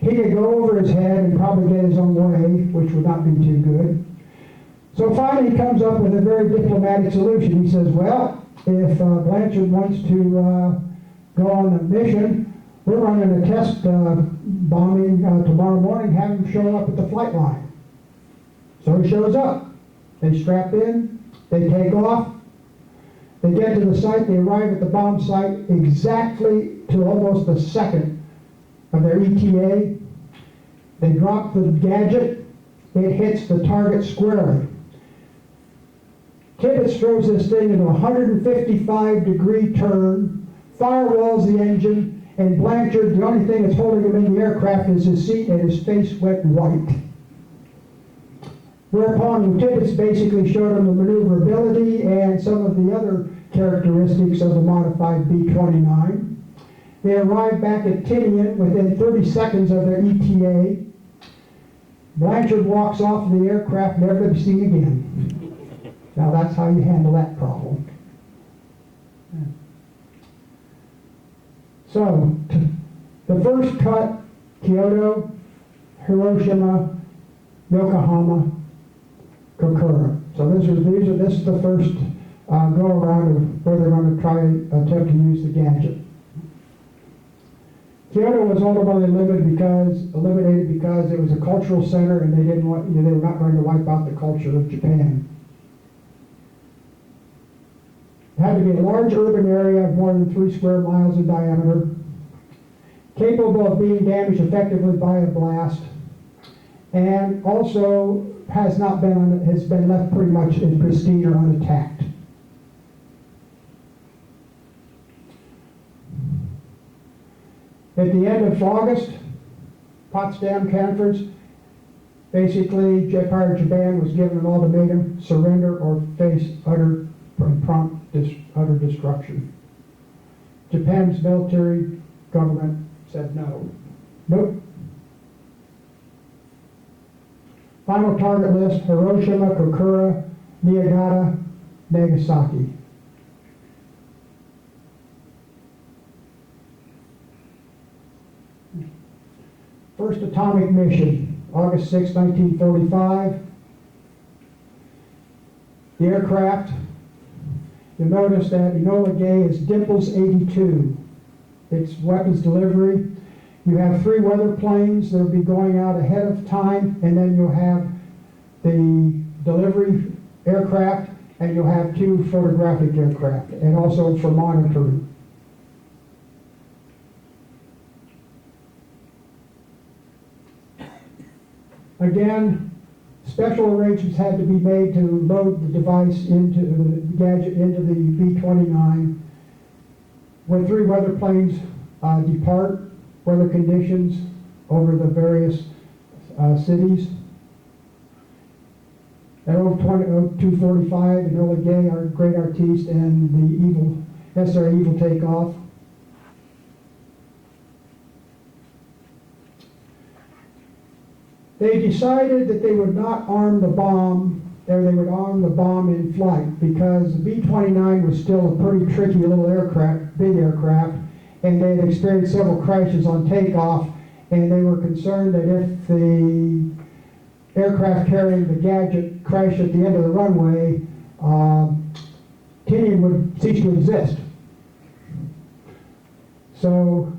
He could go over his head and probably get his own way, which would not be too good. So finally he comes up with a very diplomatic solution. He says, well, if Blanchard wants to go on the mission, we're running a test bombing tomorrow morning, have him show up at the flight line. So he shows up. They strap in, they take off, they get to the site, they arrive at the bomb site exactly to almost a second of their ETA. They drop the gadget, it hits the target squarely. Tibbets throws this thing into a 155-degree turn, firewalls the engine, and Blanchard, the only thing that's holding him in the aircraft is his seat, and his face went white. Whereupon Tibbets basically showed him the maneuverability and some of the other characteristics of the modified B-29. They arrived back at Tinian within 30 seconds of their ETA. Blanchard walks off the aircraft, never to be seen again. Now that's how you handle that problem. So, the first cut, Kyoto, Hiroshima, Yokohama, Kokura. So this is the first go around of where they're going to attempt to use the gadget. Kyoto was ultimately eliminated because it was a cultural center, and they were not going to wipe out the culture of Japan. It had to be a large urban area of more than 3 square miles in diameter. capable of being damaged effectively by a blast, and also has been left pretty much in pristine or unattacked. At the end of August, Potsdam Conference, basically Empire Japan was given an ultimatum: surrender or face utter destruction. Japan's military government said no. Nope. Final target list: Hiroshima, Kokura, Niigata, Nagasaki. First atomic mission, August 6, 1945. The aircraft, you'll notice that Enola Gay is Dimples 82. It's weapons delivery. You have 3 weather planes that will be going out ahead of time, and then you'll have the delivery aircraft, and you'll have 2 photographic aircraft, and also for monitoring. Again, special arrangements had to be made to load the device into the gadget into the B-29. When 3 weather planes depart, weather conditions over the various cities. At 0245, Enola Gay, our great artiste, and the SR Evil takeoff. They decided that they would not arm the bomb, or they would arm the bomb in flight, because the B-29 was still a pretty tricky little aircraft, big aircraft, and they had experienced several crashes on takeoff, and they were concerned that if the aircraft carrying the gadget crashed at the end of the runway, Tinian would cease to exist. So,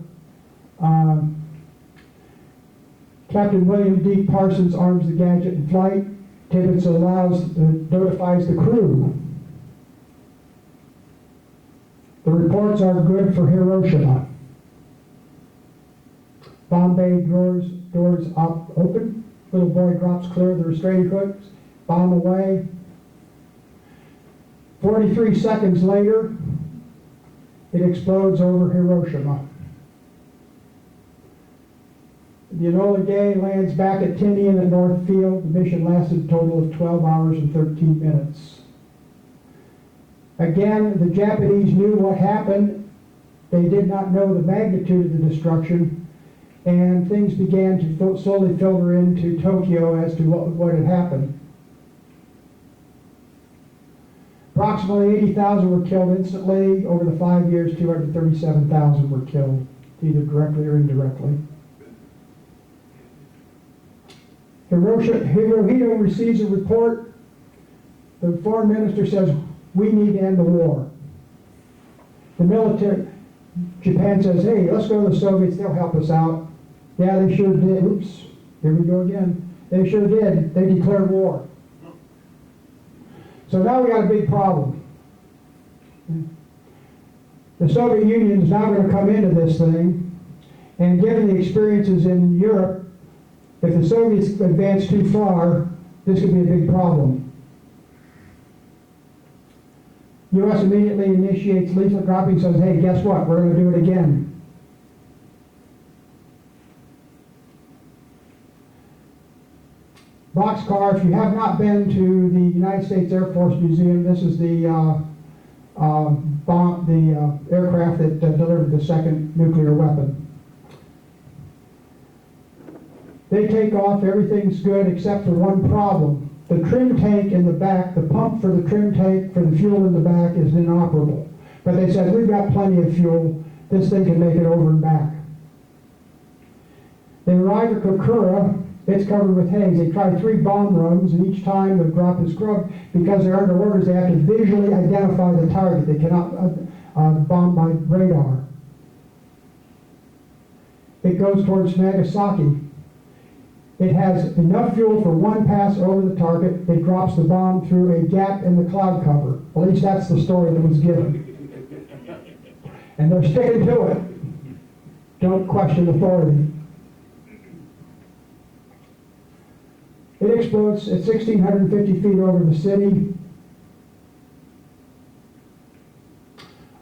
Captain William D. Parsons arms the gadget in flight. Tibbets notifies the crew. The reports are good for Hiroshima. Bomb bay doors up open. Little boy drops clear of the restraining hooks. Bomb away. 43 seconds later, it explodes over Hiroshima. The Enola Gay lands back at Tinian at North Field. The mission lasted a total of 12 hours and 13 minutes. Again, the Japanese knew what happened. They did not know the magnitude of the destruction, and things began to slowly filter into Tokyo as to what had happened. Approximately 80,000 were killed instantly. Over the 5 years, 237,000 were killed, either directly or indirectly. Hirohito receives a report. The foreign minister says, we need to end the war. The military, Japan says, hey, let's go to the Soviets, they'll help us out. Yeah, they sure did. Oops, here we go again. They sure did. They declared war. So now we got a big problem. The Soviet Union is now going to come into this thing, and given the experiences in Europe, if the Soviets advance too far, this could be a big problem. U.S. immediately initiates leaflet dropping, says, hey, guess what? We're going to do it again. Boxcar, if you have not been to the United States Air Force Museum, this is the aircraft that delivered the second nuclear weapon. They take off, everything's good except for one problem. The trim tank in the back, the pump for the trim tank for the fuel in the back is inoperable. But they said, we've got plenty of fuel, this thing can make it over and back. They arrive at Kokura, it's covered with haze. They try 3 bomb runs, and each time the drop is scrubbed. Because they're under orders, they have to visually identify the target. They cannot bomb by radar. It goes towards Nagasaki. It has enough fuel for 1 pass over the target. It drops the bomb through a gap in the cloud cover. At least that's the story that was given. And they're sticking to it. don't question authority. It explodes at 1,650 feet over the city.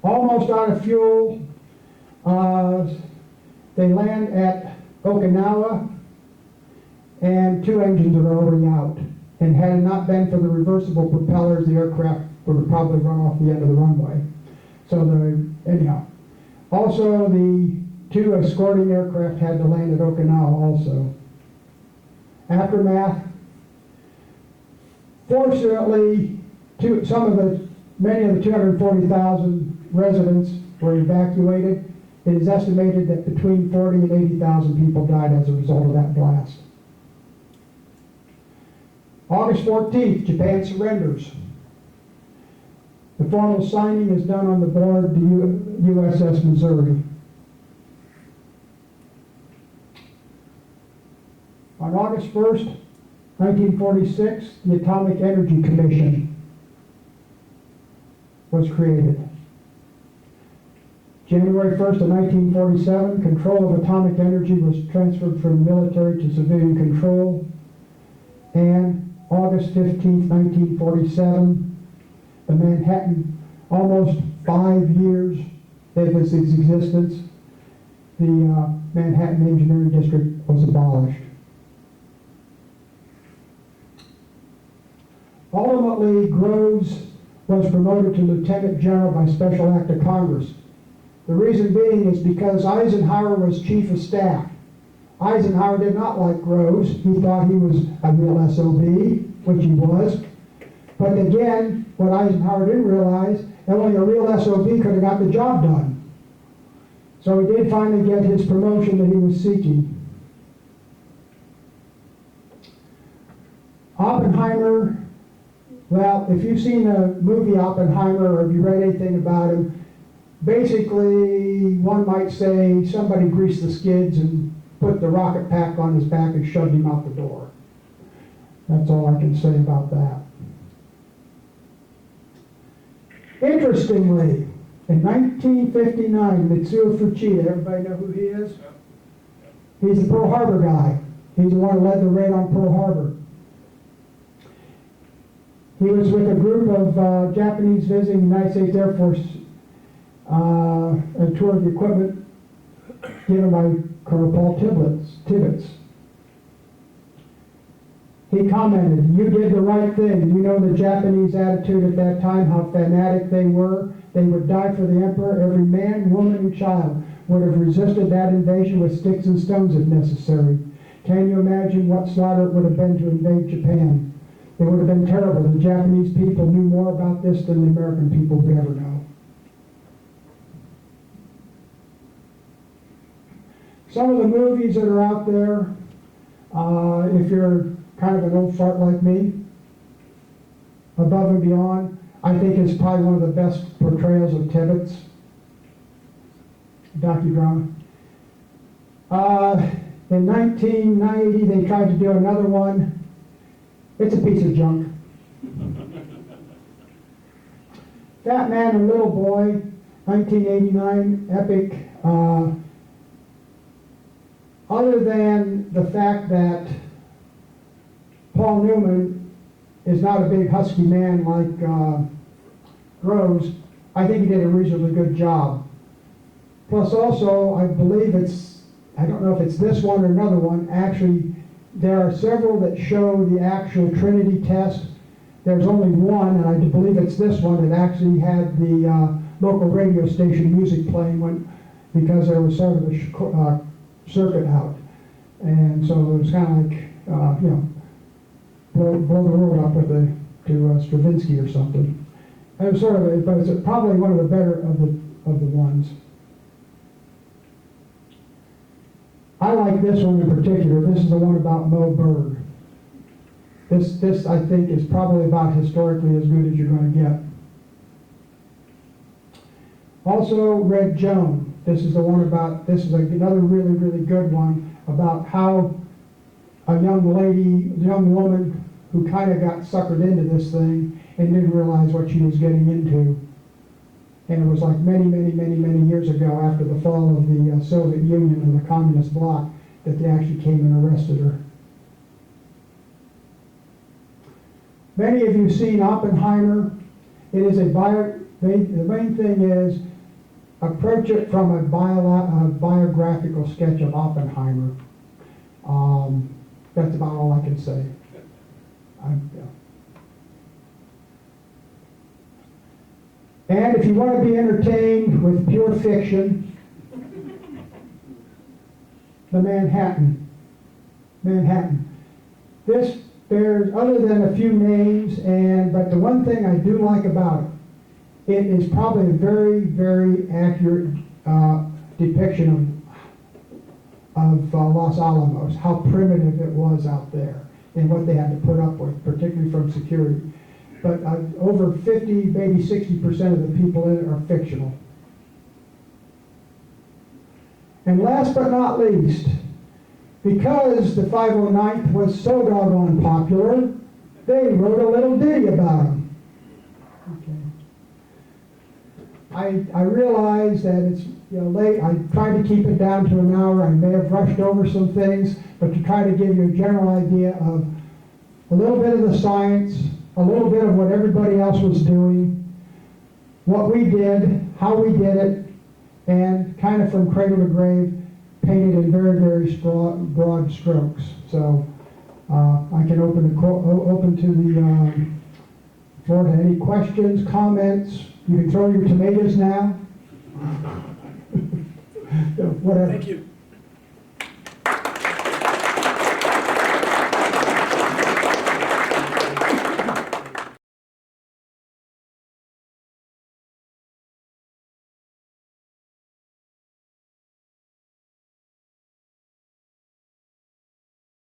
Almost out of fuel. They land at Okinawa, and 2 engines are already out. And had it not been for the reversible propellers, the aircraft would have probably run off the end of the runway. So anyhow. Also, the 2 escorting aircraft had to land at Okinawa also. Aftermath. Fortunately, many of the 240,000 residents were evacuated. It is estimated that between 40 and 80,000 people died as a result of that blast. August 14th, Japan surrenders. The formal signing is done on the board to USS Missouri. On August 1st, 1946, the Atomic Energy Commission was created. January 1st of 1947, control of atomic energy was transferred from military to civilian control. And August 15th, 1947, the Manhattan, almost 5 years of its existence, the Manhattan Engineering District was abolished. Ultimately, Groves was promoted to Lieutenant General by special act of Congress. The reason being is because Eisenhower was Chief of Staff. Eisenhower did not like Groves. He thought he was a real SOB, which he was. But again, what Eisenhower didn't realize, that only a real SOB could have got the job done. So he did finally get his promotion that he was seeking. Oppenheimer, well, if you've seen the movie Oppenheimer or if you read anything about him, basically, one might say somebody greased the skids and put the rocket pack on his back and shoved him out the door. That's all I can say about that. Interestingly, in 1959, Mitsuo Fuchida, everybody know who he is? He's the Pearl Harbor guy. He's the one who led the raid on Pearl Harbor. He was with a group of Japanese visiting the United States Air Force, a tour of the equipment given by Colonel Paul Tibbets. He commented, "You did the right thing. You know the Japanese attitude at that time, how fanatic they were. They would die for the emperor. Every man, woman, and child would have resisted that invasion with sticks and stones if necessary. Can you imagine what slaughter it would have been to invade Japan? It would have been terrible. The Japanese people knew more about this than the American people would ever know." Some of the movies that are out there, if you're kind of an old fart like me, Above and Beyond, I think is probably one of the best portrayals of Tibbets docudrama. In 1990, they tried to do another one. It's a piece of junk. Fat Man and Little Boy, 1989, epic. Other than the fact that Paul Newman is not a big husky man like Groves, I think he did a reasonably good job. Plus also, I believe I don't know if it's this one or another one, actually, there are several that show the actual Trinity test. There's only one, and I believe it's this one, that actually had the local radio station music playing because there was sort of a circuit out. And so it was kind of like, blow the world up to Stravinsky or something. It was sort of, but it's probably one of the better of the ones. I like this one in particular. This is the one about Mo Berg. This I think is probably about historically as good as you're going to get. Also, Red Joan. This is another really, really good one about how a young woman who kind of got suckered into this thing and didn't realize what she was getting into. And it was like many years ago, after the fall of the Soviet Union and the Communist bloc, that they actually came and arrested her. Many of you have seen Oppenheimer. It is the main thing is, approach it from a biographical sketch of Oppenheimer. That's about all I can say. And if you want to be entertained with pure fiction, the Manhattan. This bears, other than a few names, but the one thing I do like about it, it is probably a very accurate depiction of Los Alamos, how primitive it was out there and what they had to put up with, particularly from security. But over 50, maybe 60% of the people in it are fictional. And last but not least, because the 509th was so doggone popular, they wrote a little ditty about them. Okay. I realize that it's late. I tried to keep it down to an hour. I may have rushed over some things, but to try to give you a general idea of a little bit of the science, a little bit of what everybody else was doing, what we did, how we did it, and kind of from cradle to grave, painted in very broad strokes. So I can open to the floor to any questions, comments. You can throw your tomatoes now. Whatever. Thank you.